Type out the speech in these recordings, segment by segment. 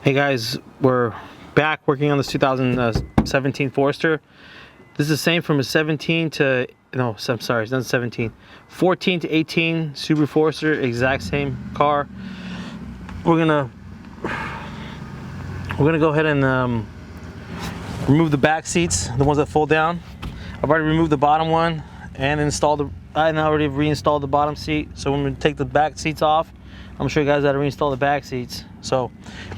Hey guys, we're back working on this 2017 Forester. This is the same from a 17 to, no, I'm sorry, it's not 17. 14 to 18 Subaru Forester, exact same car. We're gonna go ahead and remove the back seats, the ones that fold down. I've already removed the bottom one and I already reinstalled the bottom seat. So when we take the back seats off, I'm gonna show you guys how to reinstall the back seats. So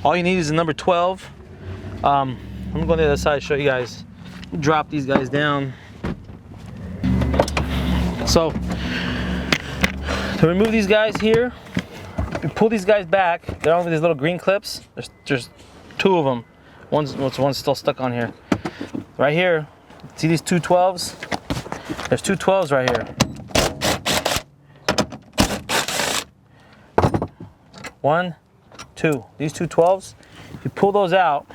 all you need is the number 12. I'm gonna go to the other side, show you guys. Drop these guys down. So to remove these guys here, you pull these guys back. They're only these little green clips. There's two of them. One's still stuck on here. Right here, see these two 12s? There's two 12s right here. One, two. These two 12s. If you pull those out,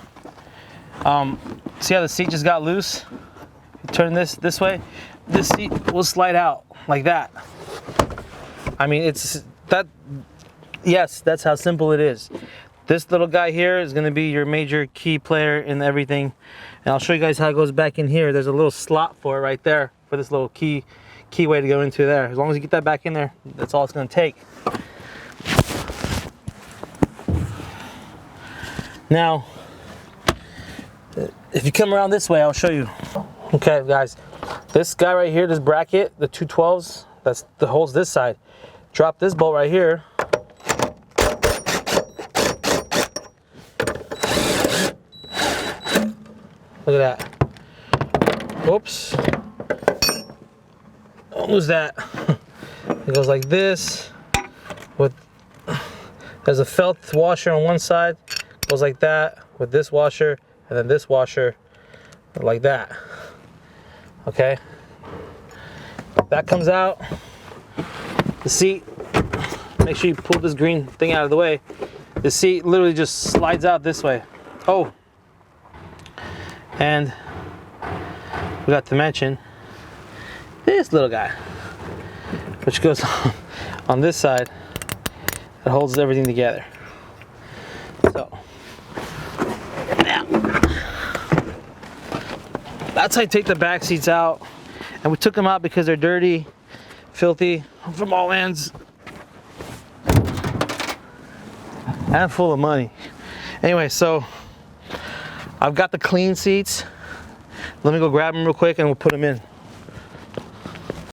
see how the seat just got loose? You turn this way, this seat will slide out like that. I mean, it's that. Yes, that's how simple it is. This little guy here is going to be your major key player in everything, and I'll show you guys how it goes back in here. There's a little slot for it right there for this little keyway to go into there. As long as you get that back in there, that's all it's going to take. Now, if you come around this way, I'll show you. Okay, guys, this guy right here, this bracket, the two 12s, that holds this side. Drop this bolt right here. Look at that. Oops. Don't lose that. It goes like this. There's a felt washer on one side. Goes like that with this washer, and then this washer like that. Okay. That comes out. The seat. Make sure you pull this green thing out of the way. The seat literally just slides out this way. Oh. And we got to mention this little guy, which goes on this side. That holds everything together. So now, that's how you take the back seats out. And we took them out because they're dirty, filthy, from all ends, and full of money. Anyway, so I've got the clean seats. Let me go grab them real quick and we'll put them in.